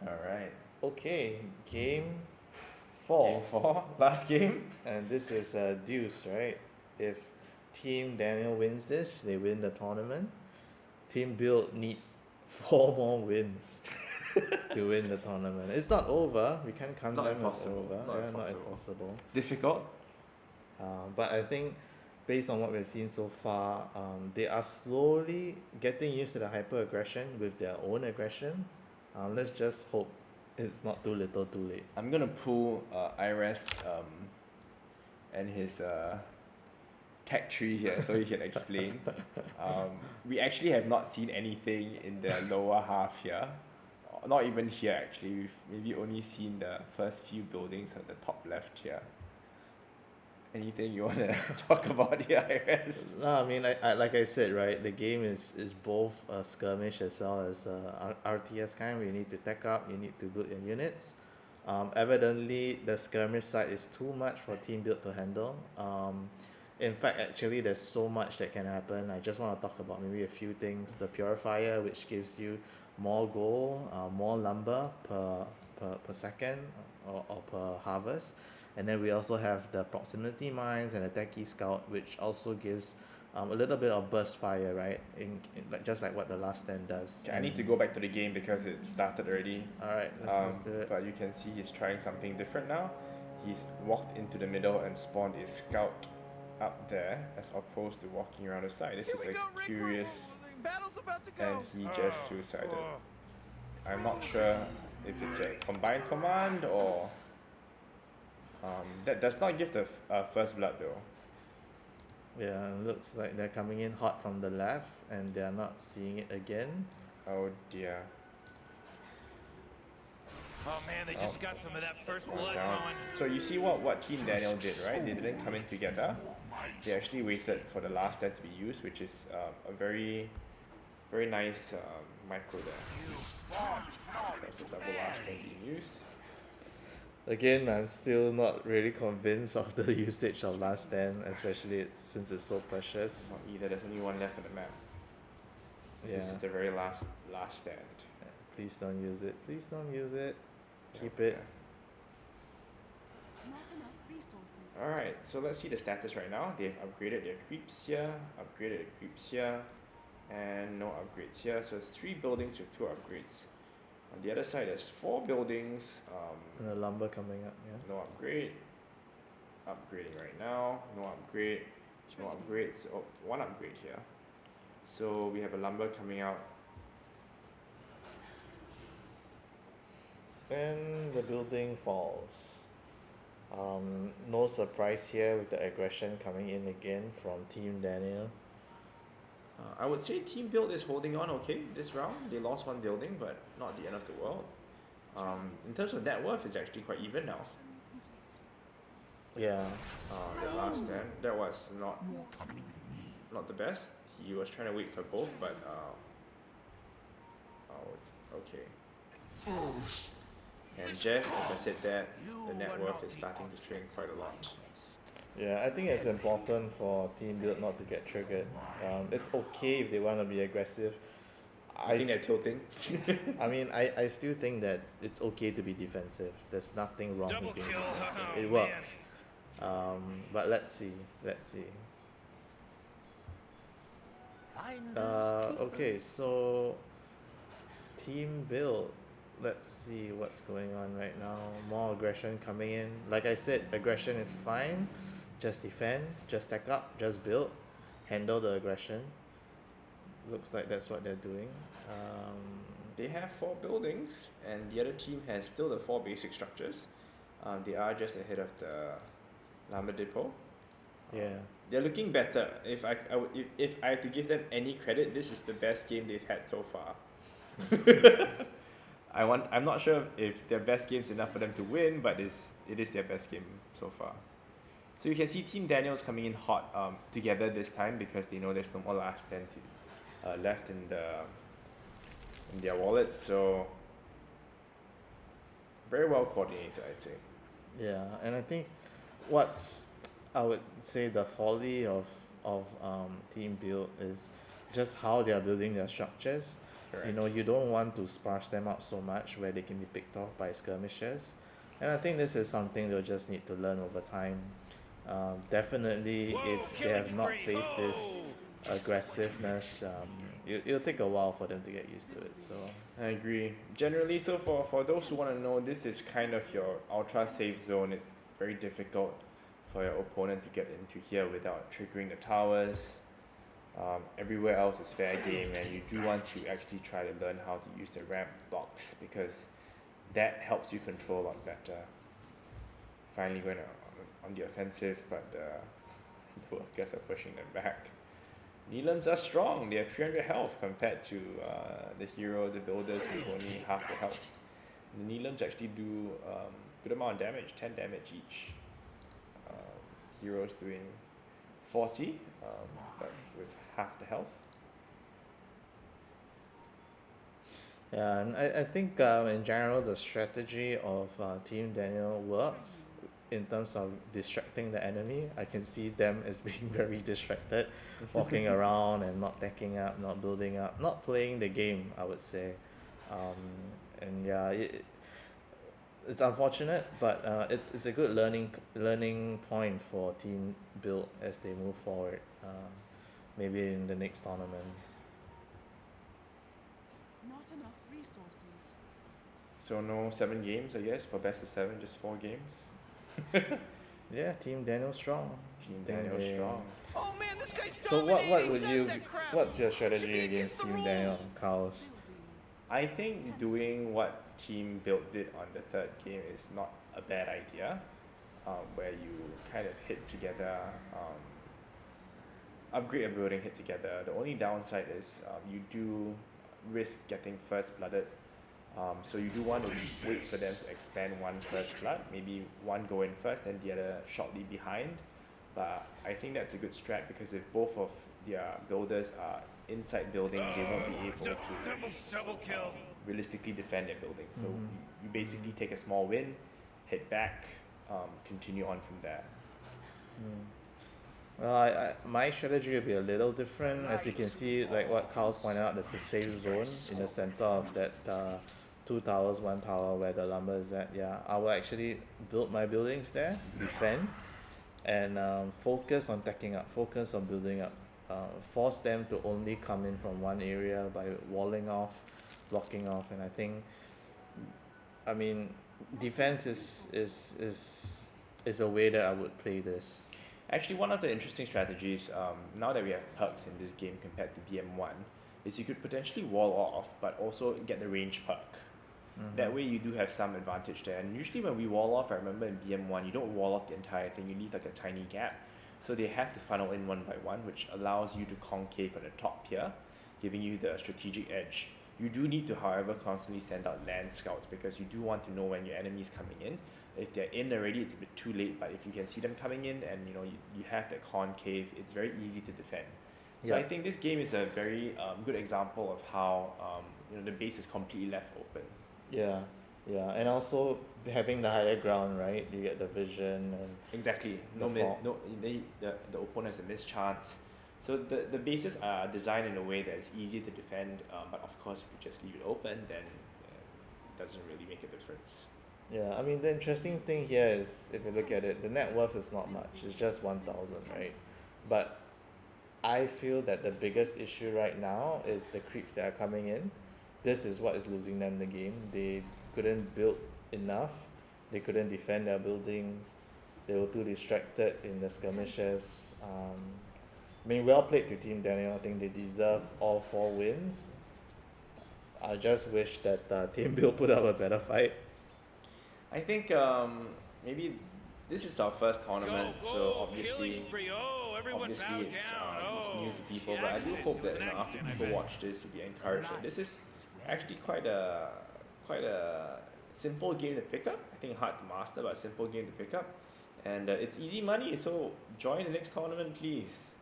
All right. Okay, game Game 4. 4, last game. And this is deuce, right? If Team Daniel wins this, they win the tournament. Team Build needs 4 more wins to win the tournament. It's not over. We can't count Not them as impossible. over. Not Yeah, not impossible. impossible. Difficult. But I think based on what we've seen so far, they are slowly getting used to the hyper aggression with their own aggression. Let's just hope it's not too little too late. I'm gonna pull Iris and his tech tree here so he can explain. We actually have not seen anything in the lower half here. Not even here actually. We've maybe only seen the first few buildings at the top left here. Anything you wanna talk about here, Iris? No, I mean, like I said, right, the game is both a skirmish as well as RTS kind where you need to tech up, you need to build your units. Evidently, the skirmish side is too much for Team Build to handle. In fact, actually, there's so much that can happen. I just want to talk about maybe a few things. The Purifier, which gives you more gold, more lumber per second or per harvest. And then we also have the proximity mines and the techie scout, which also gives a little bit of burst fire, right? Like just like what the last stand does. Okay, I need to go back to the game because it started already. All right, let's do it. But you can see he's trying something different now. He's walked into the middle and spawned a scout up there as opposed to walking around the side. This is a curious, and he just suicided. I'm not sure if it's a combined command or that does not give the first blood though. Yeah, it looks like they're coming in hot from the left and they're not seeing it again. Oh dear. Oh man, they just got some of that first blood Down. going. So you see what Team Daniel did, right? They didn't come in together. They actually waited for the last stand to be used, which is a very, very nice micro there. That's a double last stand being used. Again, I'm still not really convinced of the usage of last stand, especially since it's so precious. Not either. There's only one left on the map. Yeah. This is the very last stand. Please don't use it. Please don't use it. Keep it. Not enough resources. Alright, so let's see the status right now. They've upgraded their creeps here, upgraded the creeps here, and no upgrades here. So it's 3 buildings with 2 upgrades. On the other side, there's 4 buildings. And the lumber coming up, yeah. No upgrade. Upgrading right now. No upgrade. No upgrades. Oh, 1 upgrade here. So we have a lumber coming out. And the building falls. No surprise here with the aggression coming in again from Team Daniel. I would say Team Build is holding on okay this round. They lost 1 building, but not the end of the world. In terms of net worth, it's actually quite even now. Yeah. The last stand, that was not the best. He was trying to wait for both, but oh, okay. And just as I said that, the net worth is starting to swing quite a lot. Yeah, I think it's important for Team Build not to get triggered. It's okay if they want to be aggressive. I think they're tilting. I mean, I still think that it's okay to be defensive. There's nothing wrong Double with being kill. defensive. Oh, It man. works. But let's see. Okay, so Team Build. Let's see what's going on right now. More aggression coming in. Like I said, aggression is fine. Just defend, just tech up, just build, handle the aggression. Looks like that's what they're doing. They have 4 buildings, and the other team has still the 4 basic structures. They are just ahead of the Lama Depot. Yeah. They're looking better. If I have to give them any credit, this is the best game they've had so far. I'm not sure if their best game's enough for them to win, but it is their best game so far. So you can see Team Daniel's coming in hot together this time because they know there's no more last stand left in their wallet. So very well coordinated, I'd say. Yeah, and I think I would say the folly of Team Build is just how they are building their structures. You know, you don't want to sparse them out so much where they can be picked off by skirmishers. And I think this is something they'll just need to learn over time. Definitely, if they have not faced this aggressiveness, it'll take a while for them to get used to it. So I agree. Generally, so for those who want to know, this is kind of your ultra safe zone. It's very difficult for your opponent to get into here without triggering the towers. Everywhere else is fair game, and you do want to actually try to learn how to use the ramp blocks because that helps you control a lot better. Finally going on the offensive, but the workers are pushing them back. Neelams are strong. They have 300 health compared to the hero, the builders with only half the health. The Neelams actually do good amount of damage, 10 damage each. Heroes doing 40, but with half the health. yeah, and I think in general the strategy of Team Daniel works in terms of distracting the enemy. I can see them as being very distracted, walking around and not tacking up, not building up, not playing the game, I would say. And yeah, it's unfortunate, but it's a good learning point for Team Build as they move forward. Maybe in the next tournament. Not enough resources. So no 7 games, I guess, for best of 7, just 4 games. Yeah, Team Daniel strong. Team Think Daniel they- strong. Oh man, this guy's So what dominating. would Who you does that crap? what's your Should strategy be against the Team rules. Daniel, Chaos? I think doing what Team Build did on the 3rd game is not a bad idea, where you kind of hit together, upgrade a building, hit together. The only downside is you do risk getting first blooded, so you do want to wait for them to expand one first blood, maybe one go in first and the other shortly behind. But I think that's a good strat because if both of their builders are inside building, they won't be able to Double kill. realistically defend their building. So Mhm. you basically take a small win, hit back, continue on from there. Well, my strategy will be a little different. As you can see, like what Carl's pointed out, there's a safe zone in the center of that 2 towers, 1 tower where the lumber is at. Yeah, I will actually build my buildings there, defend, and focus on tacking up, focus on building up. Force them to only come in from one area by walling off, blocking off, and I think, I mean, defense is a way that I would play this. Actually, one of the interesting strategies, now that we have perks in this game compared to BM1, is you could potentially wall off, but also get the range perk. That way you do have some advantage there. And usually when we wall off, I remember in BM1, you don't wall off the entire thing, you leave like a tiny gap. So they have to funnel in one by one, which allows you to concave at the top here, giving you the strategic edge. You do need to, however, constantly send out land scouts because you do want to know when your enemy is coming in. If they're in already, it's a bit too late, but if you can see them coming in and you have that concave, it's very easy to defend. So Yeah. I think this game is a very good example of how the base is completely left open. Yeah, yeah, and also having the higher ground, right? You get the vision and Exactly. The opponent has a mischance. So the bases are designed in a way that is easy to defend, but of course if you just leave it open, then it doesn't really make a difference. yeah. I mean, the interesting thing here is if you look at it, the net worth is not much. It's just 1,000, right? But I feel that the biggest issue right now is the creeps that are coming in. This is what is losing them the game. They couldn't build enough. They couldn't defend their buildings. They were too distracted in the skirmishes. I mean, well played to Team Daniel. I think they deserve all 4 wins. I just wish that Team Bill put up a better fight. I think maybe this is our first tournament, so obviously Everyone bow it's down. new to people, but I do hope that after people watch this, you'll be encouraged. And this is actually quite a simple game to pick up. I think hard to master, but a simple game to pick up. And it's easy money, so join the next tournament, please.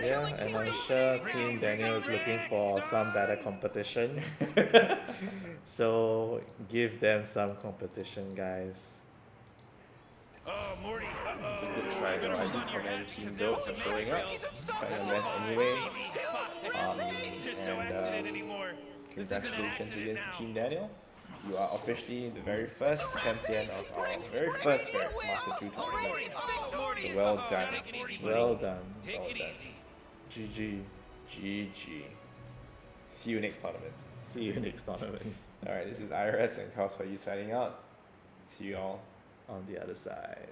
Yeah, and I'm sure Team Daniel is looking for some better competition. So give them some competition, guys. Oh, Morty. It's a good try, though. I do commend Team Build for showing up, trying their best anyway. Just no accident anymore. Congratulations against Team Daniel. You are officially the very first champion of our very first Barracks Master 2 tournament. So well done. Well done. Take Well it done. easy. GG. GG. See you next tournament. See you next tournament Alright, this is IRS and Chaos for you signing out. See you all. on the other side.